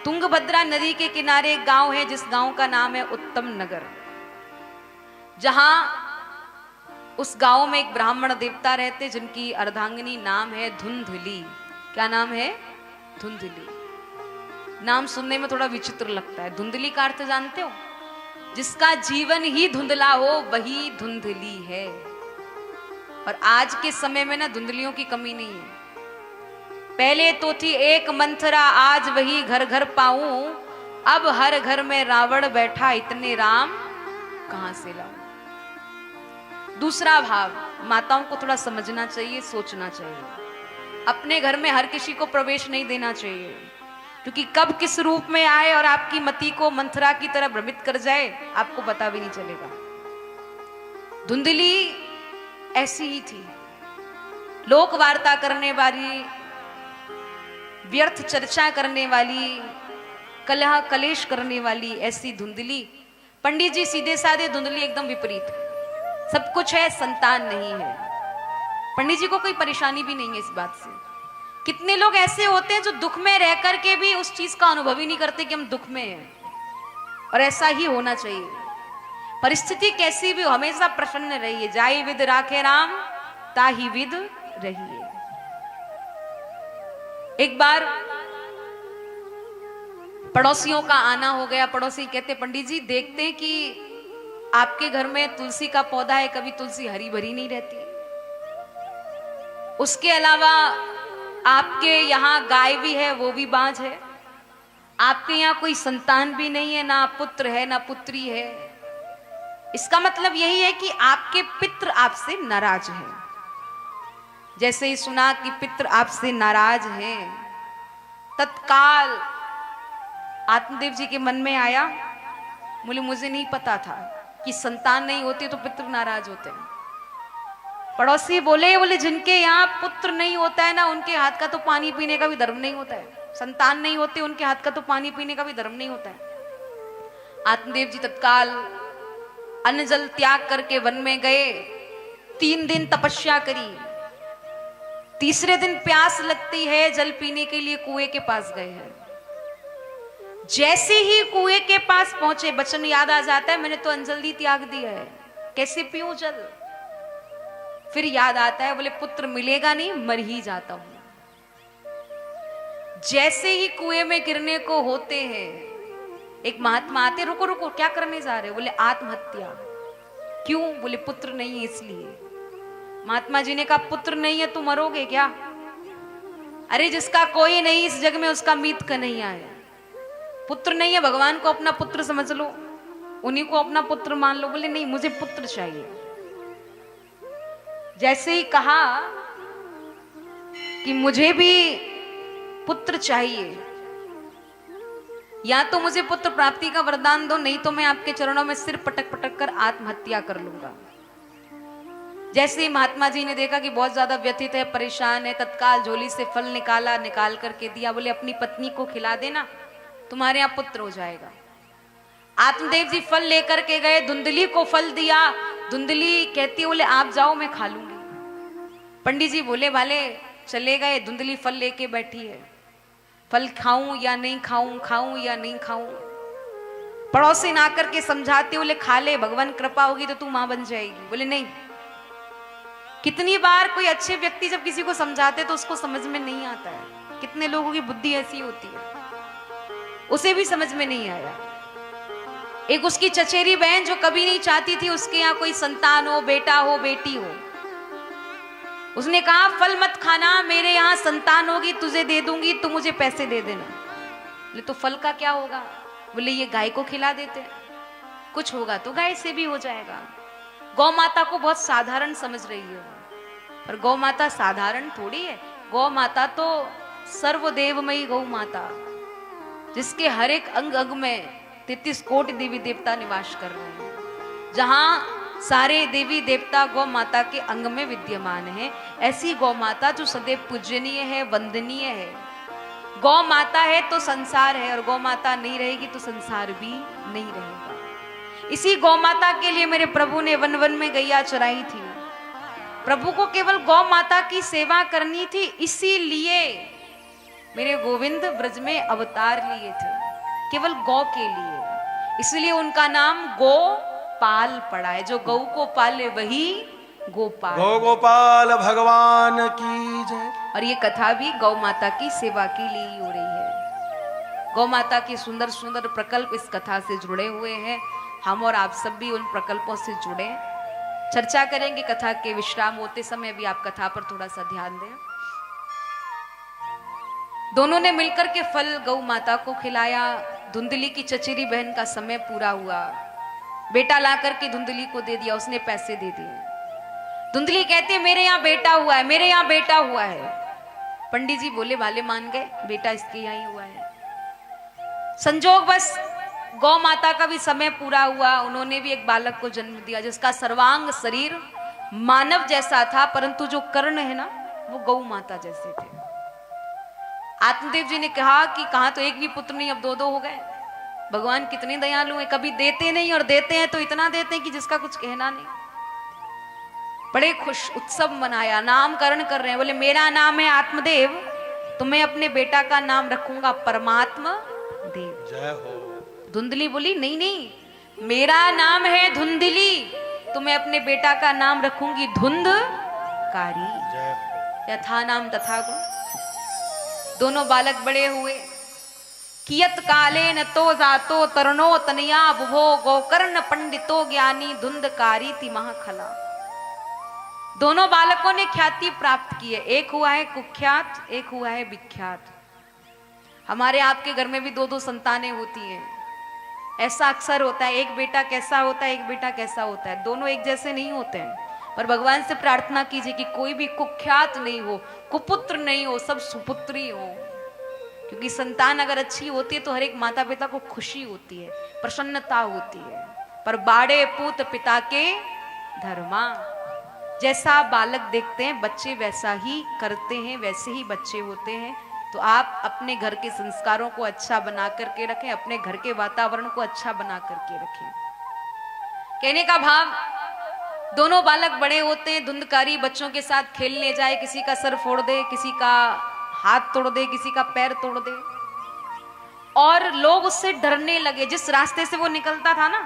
तुंगभद्रा नदी के किनारे एक गांव है जिस गांव का नाम है उत्तम नगर। जहां उस गांव में एक ब्राह्मण देवता रहते जिनकी अर्धांगिनी नाम है धुंधली। क्या नाम है? धुंधली। नाम सुनने में थोड़ा विचित्र लगता है। धुंधली का अर्थ जानते हो? जिसका जीवन ही धुंधला हो वही धुंधली है। और आज के समय में ना धुंधलियों की कमी नहीं है। पहले तो थी एक मंथरा, आज वही घर घर पाऊं, अब हर घर में रावण बैठा, इतने राम कहां से लाऊं। दूसरा भाव, माताओं को थोड़ा समझना चाहिए, सोचना चाहिए। अपने घर में हर किसी को प्रवेश नहीं देना चाहिए, क्योंकि कब किस रूप में आए और आपकी मति को मंथरा की तरह भ्रमित कर जाए आपको पता भी नहीं चलेगा। धुंधली ऐसी ही थी, लोक वार्ता करने वाली, व्यर्थ चर्चा करने वाली, कलह कलेश करने वाली ऐसी धुंधली। पंडित जी सीधे साधे, धुंधली एकदम विपरीत। सब कुछ है, संतान नहीं है। पंडित जी को कोई परेशानी भी नहीं है इस बात से। कितने लोग ऐसे होते हैं जो दुख में रह करके भी उस चीज का अनुभव ही नहीं करते कि हम दुख में हैं, और ऐसा ही होना चाहिए। परिस्थिति कैसी भी हो, हमेशा प्रसन्न रहिए। जाई विद राखे राम, ताही विद रहिए। एक बार पड़ोसियों का आना हो गया। पड़ोसी कहते, पंडित जी देखते हैं कि आपके घर में तुलसी का पौधा है, कभी तुलसी हरी भरी नहीं रहती। उसके अलावा आपके यहाँ गाय भी है, वो भी बांझ है। आपके यहाँ कोई संतान भी नहीं है, ना पुत्र है ना पुत्री है। इसका मतलब यही है कि आपके पितृ आपसे नाराज हैं। जैसे ही सुना कि पितृ आपसे नाराज हैं, तत्काल आत्मदेव जी के मन में आया, बोले मुझे नहीं पता था कि संतान नहीं होती तो पितृ नाराज होते हैं। पड़ोसी बोले जिनके यहाँ पुत्र नहीं होता है ना, उनके हाथ का तो पानी पीने का भी धर्म नहीं होता है। संतान नहीं होते, उनके हाथ का तो पानी पीने का भी धर्म नहीं होता है। आत्मदेव जी तत्काल अन्न जल त्याग करके वन में गए। 3 दिन तपस्या करी। तीसरे दिन प्यास लगती है, जल पीने के लिए कुएं के पास गए हैं। जैसे ही कुएं के पास पहुंचे, वचन याद आ जाता है, मैंने तो अंजलि त्याग दिया है, कैसे पीऊं जल। फिर याद आता है, बोले पुत्र मिलेगा नहीं, मर ही जाता हूं। जैसे ही कुएं में गिरने को होते हैं, एक महात्मा आते, रुको रुको क्या करने जा रहे हो? बोले आत्महत्या। क्यों? बोले पुत्र नहीं है इसलिए। महात्मा जी ने कहा पुत्र नहीं है तो मरोगे क्या? अरे जिसका कोई नहीं इस जग में, उसका मीत का नहीं आया। पुत्र नहीं है, भगवान को अपना पुत्र समझ लो, उन्हीं को अपना पुत्र मान लो। बोले नहीं, मुझे पुत्र चाहिए। जैसे ही कहा कि मुझे भी पुत्र चाहिए, या तो मुझे पुत्र प्राप्ति का वरदान दो, नहीं तो मैं आपके चरणों में सिर पटक पटक कर आत्महत्या कर लूंगा। जैसे ही महात्मा जी ने देखा कि बहुत ज्यादा व्यथित है, परेशान है, तत्काल झोली से फल निकाला, निकाल करके दिया। बोले अपनी पत्नी को खिला देना, तुम्हारे यहाँ पुत्र हो जाएगा। आत्मदेव जी फल लेकर के गए, धुंधली को फल दिया। धुंधली कहती, बोले आप जाओ मैं खा लूंगी। पंडित जी बोले वाले चले गए। धुंधली फल लेके बैठी है, फल खाऊं या नहीं खाऊं, खाऊं या नहीं खाऊं। पड़ोसी ना करके समझाते, बोले खा ले, भगवान कृपा होगी तो तू मां बन जाएगी। बोले नहीं। कितनी बार कोई अच्छे व्यक्ति जब किसी को समझाते तो उसको समझ में नहीं आता है। कितने लोगों की बुद्धि ऐसी होती है, उसे भी समझ में नहीं आया। एक उसकी चचेरी बहन जो कभी नहीं चाहती थी उसके यहाँ कोई संतान हो, बेटा हो, बेटी हो, उसने कहा फल मत खाना, मेरे यहाँ संतान होगी तुझे दे दूंगी, तू मुझे पैसे दे देना। बोले तो फल का क्या होगा? बोले ये गाय को खिला देते, कुछ होगा तो गाय से भी हो जाएगा। गौ माता को बहुत साधारण समझ रही है, पर गौ माता साधारण थोड़ी है। गौ माता तो सर्वदेवमयी गौ माता, जिसके हर एक अंग अंग में 33 कोटि देवी देवता निवास कर रहे हैं। जहां सारे देवी देवता गौ माता के अंग में विद्यमान है। ऐसी गौ माता जो सदैव पूजनीय है, वंदनीय है। गौ माता है तो संसार है, और गौ माता नहीं रहेगी तो संसार भी नहीं रहेगा। इसी गौ माता के लिए मेरे प्रभु ने वन वन में गैया चराई थी। प्रभु को केवल गौ माता की सेवा करनी थी, इसीलिए मेरे गोविंद ब्रज में अवतार लिए थे केवल गौ के लिए, इसलिए उनका नाम गोपाल पड़ा है। जो गौ को पाले वही गोपाल। गौ गोपाल भगवान की जय। और ये कथा भी गौ माता की सेवा के लिए ही हो रही है। गौ माता के सुंदर सुंदर प्रकल्प इस कथा से जुड़े हुए हैं। हम और आप सब भी उन प्रकल्पों से जुड़े। चर्चा करेंगे कथा के विश्राम होते समय। भी आप कथा पर थोड़ा सा ध्यान दें। दोनों ने मिलकर के फल गौ माता को खिलाया। धुंधली की चचेरी बहन का समय पूरा हुआ। बेटा ला करके धुंधली को दे दिया, उसने पैसे दे दिए। धुंधली कहती है मेरे यहाँ बेटा हुआ है, मेरे यहाँ बेटा हुआ है। पंडित जी बोले भाले मान गए, बेटा इसके यहाँ ही हुआ है। संजोग बस गौ माता का भी समय पूरा हुआ। उन्होंने भी एक बालक को जन्म दिया जिसका सर्वांग शरीर मानव जैसा था, परंतु जो कर्ण है ना वो गौ माता जैसे थे। आत्मदेव जी ने कहा कि कहा तो एक भी पुत्र नहीं, अब दो दो हो गए। भगवान कितने दयालु हैं, कभी देते नहीं और देते हैं तो इतना देते हैं कि जिसका कुछ कहना नहीं। बड़े खुश उत्सव मनाया, नामकरण कर रहे हैं। बोले मेरा नाम है आत्मदेव, तो मैं अपने बेटा का नाम रखूंगा परमात्मा देव। जय हो। धुंधली बोली नहीं नहीं, मेरा नाम है धुंधली, तो मैं अपने बेटा का नाम रखूंगी धुंधकारी। जय हो। यथा नाम तथा गुण। दोनों बालक बड़े हुए। कियत काले न तो जातो तरुणो तनया बुभो गोकर्ण पंडितो ज्ञानी धुंधकारी ति महाखला। दोनों बालकों ने ख्याति प्राप्त की है। एक हुआ है कुख्यात, एक हुआ है विख्यात। हमारे आपके घर में भी दो दो संतानें होती हैं। ऐसा अक्सर होता है, एक बेटा कैसा होता है, एक बेटा कैसा होता है, दोनों एक जैसे नहीं होते हैं। पर भगवान से प्रार्थना कीजिए कि कोई भी कुख्यात नहीं हो, कुपुत्र नहीं हो, सब सुपुत्री हो। क्योंकि संतान अगर अच्छी होती है तो हर एक माता पिता को खुशी होती है, प्रसन्नता होती है। पर बाड़े पूत पिता के धर्मा। जैसा बालक देखते हैं बच्चे वैसा ही करते हैं, वैसे ही बच्चे होते हैं। तो आप अपने घर के संस्कारों को अच्छा बना करके रखें, अपने घर के वातावरण को अच्छा बना करके रखें। कहने का भाव, दोनों बालक बड़े होते हैं, धुंधकारी बच्चों के साथ खेलने जाए, किसी का सर फोड़ दे, किसी का हाथ तोड़ दे, किसी का पैर तोड़ दे, और लोग उससे डरने लगे। जिस रास्ते से वो निकलता था ना,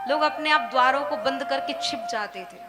लोग अपने आप द्वारों को बंद करके छिप जाते थे।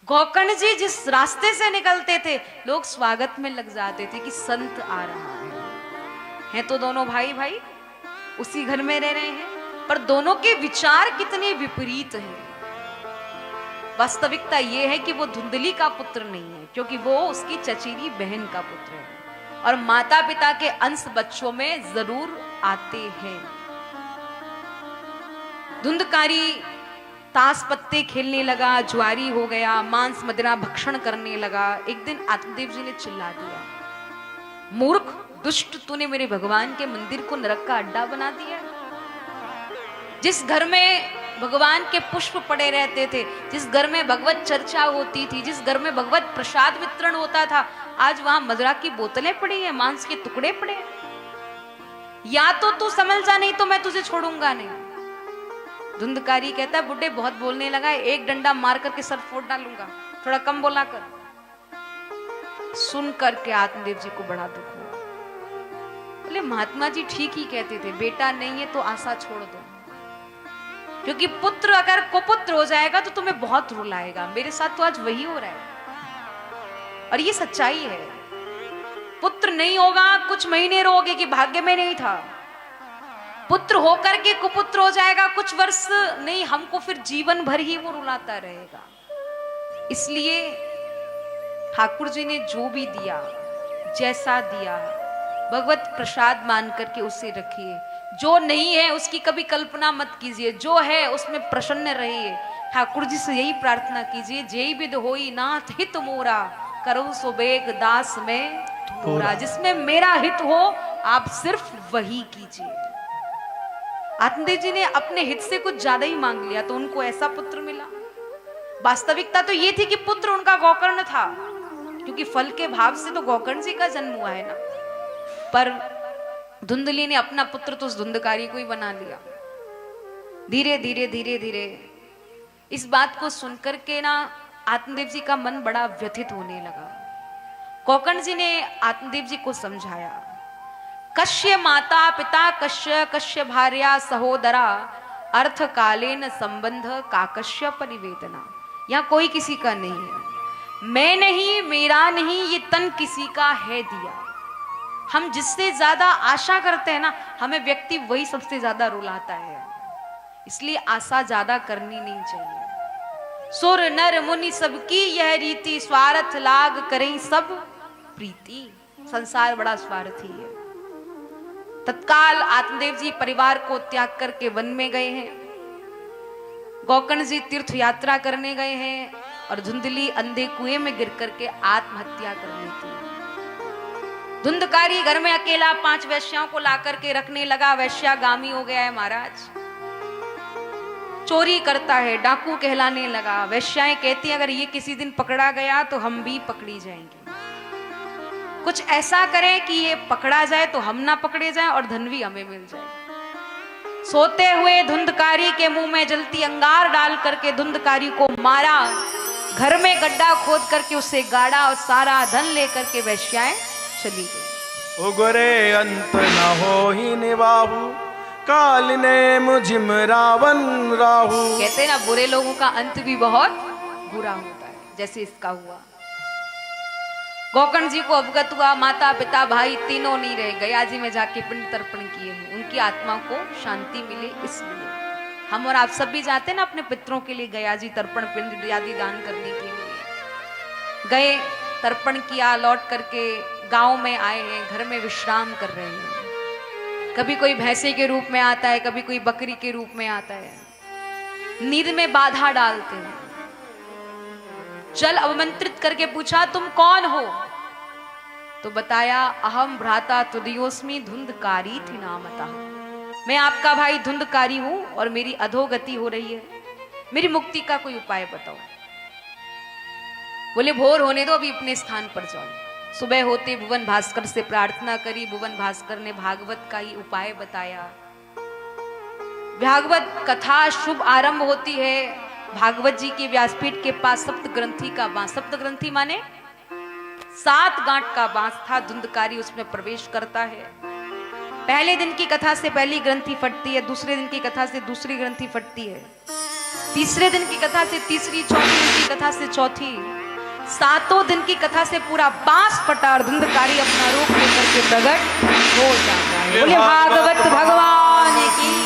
गोकर्ण जी जिस रास्ते से निकलते थे, लोग स्वागत में लग जाते थे कि संत आ रहा है तो दोनों भाई भाई उसी घर में रह रहे हैं, पर दोनों के विचार कितने विपरीत हैं। वास्तविकता यह है कि वो धुंधली का पुत्र नहीं है, क्योंकि वो उसकी चचेरी बहन का पुत्र है। और माता पिता के अंश बच्चों में जरूर आते हैं। धुंधकारी ताश पत्ते खेलने लगा, जुआरी हो गया, मांस मदिरा भक्षण करने लगा। एक दिन आत्मदेव जी ने चिल्ला दिया, मूर्ख दुष्ट, तूने मेरे भगवान के मंदिर को नरक का अड्डा बना दिया। जिस घर में भगवान के पुष्प पड़े रहते थे, जिस घर में भगवत चर्चा होती थी, जिस घर में भगवत प्रसाद वितरण होता था, आज वहां मदिरा की बोतलें पड़ी हैं, मांस के टुकड़े पड़े हैं। या तो तू समझ जा, नहीं तो मैं तुझे छोड़ूंगा नहीं। धुंधकारी कहता है बुड्ढे बहुत बोलने लगा है, एक डंडा मार करके सर फोड़ डालूंगा, थोड़ा कम बोला कर। सुन करके आत्मदेव जी को बड़ा दुख हुआ। बोले महात्मा जी ठीक ही कहते थे, बेटा नहीं है तो आशा छोड़ दो, क्योंकि पुत्र अगर कुपुत्र हो जाएगा तो तुम्हें बहुत रुलाएगा। मेरे साथ तो आज वही हो रहा है और ये सच्चाई है। पुत्र नहीं होगा, कुछ महीने रोगे कि भाग्य में नहीं था। पुत्र होकर के कुपुत्र हो जाएगा, कुछ वर्ष नहीं, हमको फिर जीवन भर ही वो रुलाता रहेगा। इसलिए ठाकुर जी ने जो भी दिया, जैसा दिया, भगवत प्रसाद मान करके उसे रखिए। जो नहीं है उसकी कभी कल्पना मत कीजिए, जो है उसमें प्रसन्न रहिए। ठाकुर जी से यही प्रार्थना कीजिए, जेई विद होई नाथ हित मोरा, करो सो बेग दास में थोड़ा। जिसमें मेरा हित हो आप सिर्फ वही कीजिए। आत्मदेव जी ने अपने हित से कुछ ज्यादा ही मांग लिया तो उनको ऐसा पुत्र मिला। वास्तविकता तो ये थी कि पुत्र उनका गोकर्ण था, क्योंकि फल के भाव से तो गोकर्ण जी का जन्म हुआ है ना। पर धुंधली ने अपना पुत्र तो उस धुंधकारी को ही बना लिया। धीरे धीरे धीरे धीरे इस बात को सुनकर के ना आत्मदेव जी का मन बड़ा व्यथित होने लगा। गोकर्ण जी ने आत्मदेव जी को समझाया, कश्य माता पिता कश्य कश्य भार्या सहोदरा अर्थ कालेन संबंध काकश्य परिवेदना। यहाँ कोई किसी का नहीं है, मैं नहीं मेरा नहीं, ये तन किसी का है दिया। हम जिससे ज्यादा आशा करते हैं ना, हमें व्यक्ति वही सबसे ज्यादा रुलाता है। इसलिए आशा ज्यादा करनी नहीं चाहिए। सुर नर मुनि सबकी यह रीति, स्वार्थ लाग करें सब प्रीति। संसार बड़ा स्वार्थी है। तत्काल आत्मदेव जी परिवार को त्याग करके वन में गए हैं। गोकर्ण जी तीर्थ यात्रा करने गए हैं और धुंधली अंधे कुएं में गिर करके आत्महत्या कर ली थी। धुंधकारी घर में अकेला 5 वैश्याओं को ला करके रखने लगा। वैश्यागामी हो गया है महाराज, चोरी करता है, डाकू कहलाने लगा। वैश्याएं कहती हैं अगर ये किसी दिन पकड़ा गया तो हम भी पकड़ी जाएंगे। कुछ ऐसा करें कि ये पकड़ा जाए तो हम ना पकड़े जाएं और धन भी हमें मिल जाए। सोते हुए धुंधकारी के मुंह में जलती अंगार डाल करके धुंधकारी को मारा। घर में गड्ढा खोद करके उसे गाड़ा और सारा धन लेकर के वैश्याएं चली गई। उगरे अंत न हो ही निवाहु, काल ने मुझिम रावण राहु। कहते हैं ना, बुरे लोगों का अंत भी बहुत बुरा होता है, जैसे इसका हुआ। गोकर्ण जी को अवगत हुआ, माता पिता भाई तीनों नहीं रहे, गया जी में जाके पिंड तर्पण किए हैं। उनकी आत्मा को शांति मिले इसलिए हम और आप सब भी जाते हैं ना अपने पितरों के लिए गया जी तर्पण पिंड आदि दान करने के लिए। गए, तर्पण किया, लौट करके गांव में आए हैं, घर में विश्राम कर रहे हैं। कभी कोई भैंसे के रूप में आता है, कभी कोई बकरी के रूप में आता है। नींद में बाधा डालते हैं। जल अवमंत्रित करके पूछा तुम कौन हो? तो बताया अहम भ्राता तुदयोस्मि धुंधकारी थी नामता। मैं आपका भाई धुंधकारी हूं और मेरी अधोगति हो रही है, मेरी मुक्ति का कोई उपाय बताओ। बोले भोर होने दो, अभी अपने स्थान पर जाओ। सुबह होते भुवन भास्कर से प्रार्थना करी। भुवन भास्कर ने भागवत का ही उपाय बताया। भागवत कथा शुभ आरंभ होती है। भागवत जी के व्यासपीठ के पास सप्त ग्रंथि का बांस, सप्त ग्रंथि माने 7 गांठ का बांस था। धुंधकारी उसमें प्रवेश करता है। पहले दिन की कथा से पहली ग्रंथि फटती है, दूसरे दिन की कथा से दूसरी ग्रंथि फटती है, तीसरे दिन की कथा से तीसरी, चौथे दिन की कथा से चौथी, 7वें दिन की कथा से पूरा बांस फटा और धुंधकारी अपना रूप लेकर के प्रकट हो जाता है। बोले भागवत भगवान की